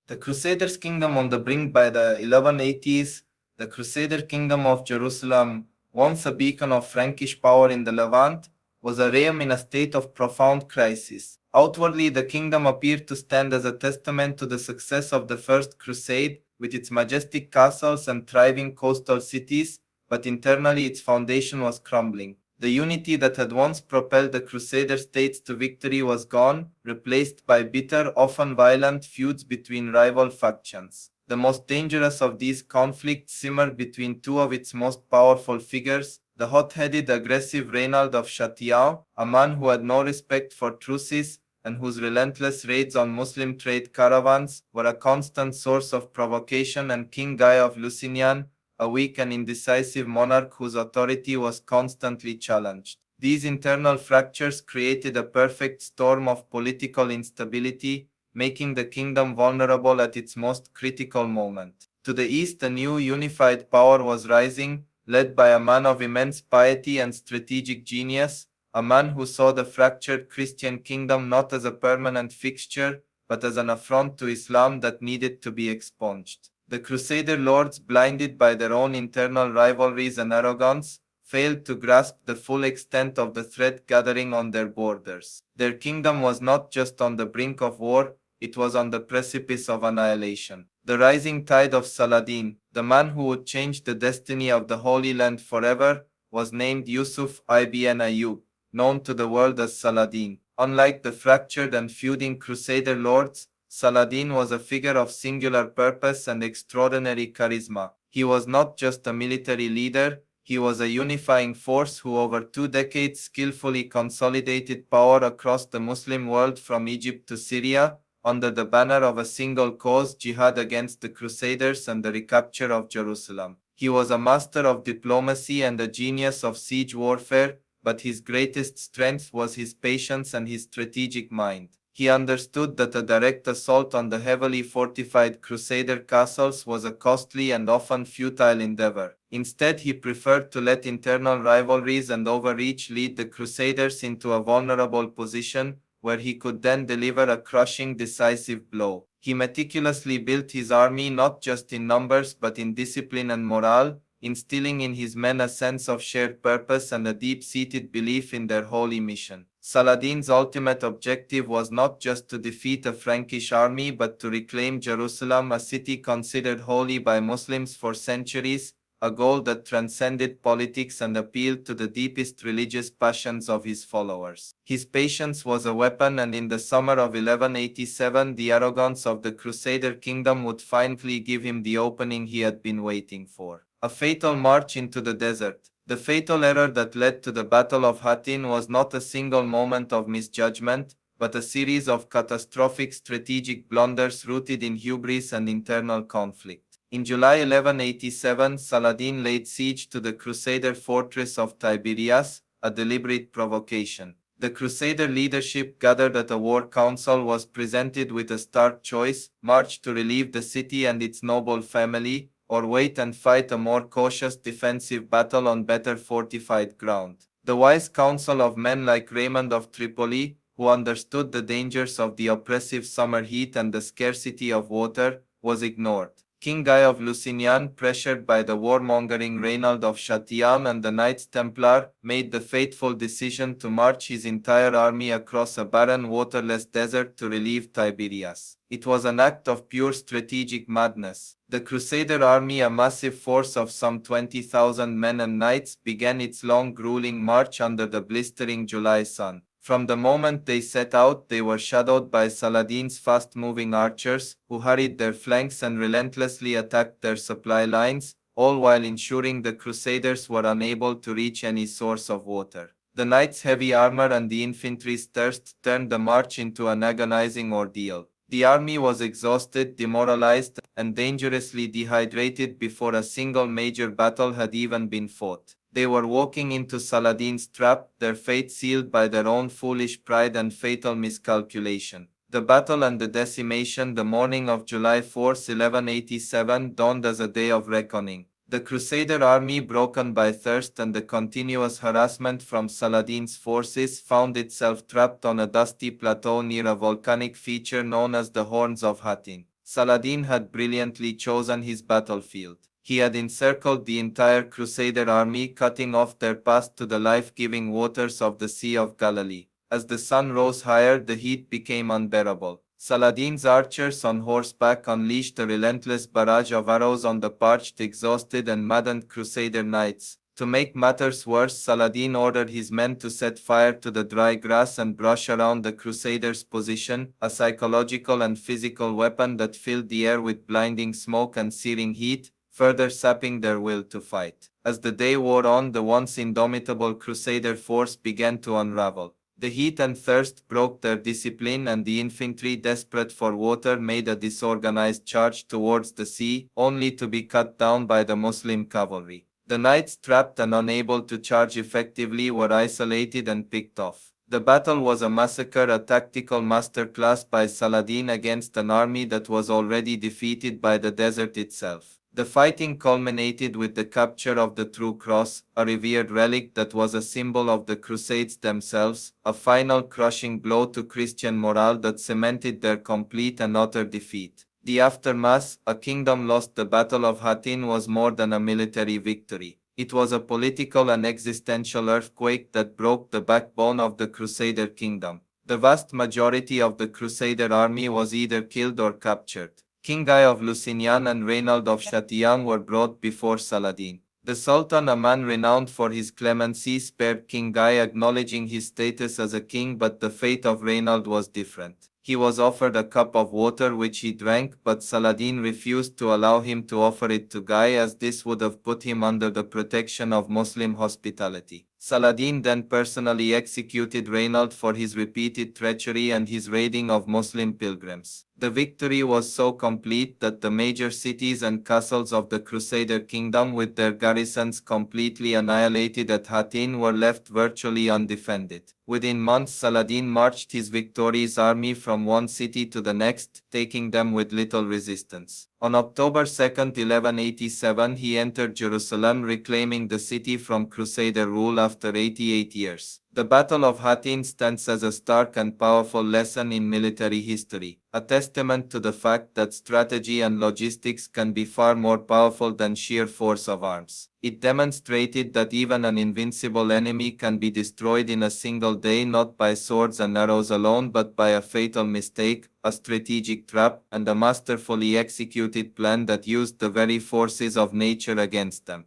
The Crusaders' kingdom on the brink by the 1180s, the Crusader kingdom of Jerusalem, once a beacon of Frankish power in the Levant, was a realm in a state of profound crisis. Outwardly, the kingdom appeared to stand as a testament to the success of the First Crusade, with its majestic castles and thriving coastal cities, but internally its foundation was crumbling. The unity that had once propelled the Crusader states to victory was gone, replaced by bitter, often violent feuds between rival factions. The most dangerous of these conflicts simmered between two of its most powerful figures, the hot-headed, aggressive Reynald of Chatillon, a man who had no respect for truces and whose relentless raids on Muslim trade caravans were a constant source of provocation, and King Guy of Lusignan, a weak and indecisive monarch whose authority was constantly challenged. These internal fractures created a perfect storm of political instability, making the kingdom vulnerable at its most critical moment. To the east, a new unified power was rising, led by a man of immense piety and strategic genius, a man who saw the fractured Christian kingdom not as a permanent fixture, but as an affront to Islam that needed to be expunged. The Crusader lords, blinded by their own internal rivalries and arrogance, failed to grasp the full extent of the threat gathering on their borders. Their kingdom was not just on the brink of war, it was on the precipice of annihilation. The rising tide of Saladin, the man who would change the destiny of the Holy Land forever, was named Yusuf ibn Ayyub, known to the world as Saladin. Unlike the fractured and feuding Crusader lords, Saladin was a figure of singular purpose and extraordinary charisma. He was not just a military leader, he was a unifying force who over 2 decades skillfully consolidated power across the Muslim world from Egypt to Syria, under the banner of a single cause, jihad against the Crusaders and the recapture of Jerusalem. He was a master of diplomacy and a genius of siege warfare, but his greatest strength was his patience and his strategic mind. He understood that a direct assault on the heavily fortified Crusader castles was a costly and often futile endeavor. Instead, he preferred to let internal rivalries and overreach lead the Crusaders into a vulnerable position, where he could then deliver a crushing, decisive blow. He meticulously built his army not just in numbers but in discipline and morale, instilling in his men a sense of shared purpose and a deep-seated belief in their holy mission. Saladin's ultimate objective was not just to defeat a Frankish army but to reclaim Jerusalem, a city considered holy by Muslims for centuries, a goal that transcended politics and appealed to the deepest religious passions of his followers. His patience was a weapon, and in the summer of 1187 the arrogance of the Crusader kingdom would finally give him the opening he had been waiting for. A fatal march into the desert. The fatal error that led to the Battle of Hattin was not a single moment of misjudgment, but a series of catastrophic strategic blunders rooted in hubris and internal conflict. In July 1187, Saladin laid siege to the Crusader fortress of Tiberias, a deliberate provocation. The Crusader leadership gathered at a war council was presented with a stark choice: march to relieve the city and its noble family, or wait and fight a more cautious defensive battle on better fortified ground. The wise counsel of men like Raymond of Tripoli, who understood the dangers of the oppressive summer heat and the scarcity of water, was ignored. King Guy of Lusignan, pressured by the warmongering Reynald of Chatillon and the Knights Templar, made the fateful decision to march his entire army across a barren, waterless desert to relieve Tiberias. It was an act of pure strategic madness. The Crusader army, a massive force of some 20,000 men and knights, began its long, grueling march under the blistering July sun. From the moment they set out, they were shadowed by Saladin's fast-moving archers, who harried their flanks and relentlessly attacked their supply lines, all while ensuring the Crusaders were unable to reach any source of water. The knights' heavy armor and the infantry's thirst turned the march into an agonizing ordeal. The army was exhausted, demoralized, and dangerously dehydrated before a single major battle had even been fought. They were walking into Saladin's trap, their fate sealed by their own foolish pride and fatal miscalculation. The battle and the decimation, the morning of July 4, 1187, dawned as a day of reckoning. The Crusader army, broken by thirst and the continuous harassment from Saladin's forces, found itself trapped on a dusty plateau near a volcanic feature known as the Horns of Hattin. Saladin had brilliantly chosen his battlefield. He had encircled the entire Crusader army, cutting off their path to the life-giving waters of the Sea of Galilee. As the sun rose higher, the heat became unbearable. Saladin's archers on horseback unleashed a relentless barrage of arrows on the parched, exhausted, and maddened Crusader knights. To make matters worse, Saladin ordered his men to set fire to the dry grass and brush around the Crusaders' position, a psychological and physical weapon that filled the air with blinding smoke and searing heat, further sapping their will to fight. As the day wore on, the once indomitable Crusader force began to unravel. The heat and thirst broke their discipline, and the infantry, desperate for water, made a disorganized charge towards the sea, only to be cut down by the Muslim cavalry. The knights, trapped and unable to charge effectively, were isolated and picked off. The battle was a massacre, a tactical masterclass by Saladin against an army that was already defeated by the desert itself. The fighting culminated with the capture of the True Cross, a revered relic that was a symbol of the Crusades themselves, a final crushing blow to Christian morale that cemented their complete and utter defeat. The aftermath, a kingdom lost. The Battle of Hattin was more than a military victory. It was a political and existential earthquake that broke the backbone of the Crusader kingdom. The vast majority of the Crusader army was either killed or captured. King Guy of Lusignan and Reynald of Chatillon were brought before Saladin. The Sultan, a man renowned for his clemency, spared King Guy, acknowledging his status as a king, but the fate of Reynald was different. He was offered a cup of water which he drank, but Saladin refused to allow him to offer it to Guy, as this would have put him under the protection of Muslim hospitality. Saladin then personally executed Reynald for his repeated treachery and his raiding of Muslim pilgrims. The victory was so complete that the major cities and castles of the Crusader kingdom, with their garrisons completely annihilated at Hattin, were left virtually undefended. Within months, Saladin marched his victorious army from one city to the next, taking them with little resistance. On October 2, 1187, he entered Jerusalem, reclaiming the city from Crusader rule after 88 years. The Battle of Hattin stands as a stark and powerful lesson in military history, a testament to the fact that strategy and logistics can be far more powerful than sheer force of arms. It demonstrated that even an invincible enemy can be destroyed in a single day, not by swords and arrows alone, but by a fatal mistake, a strategic trap, and a masterfully executed plan that used the very forces of nature against them.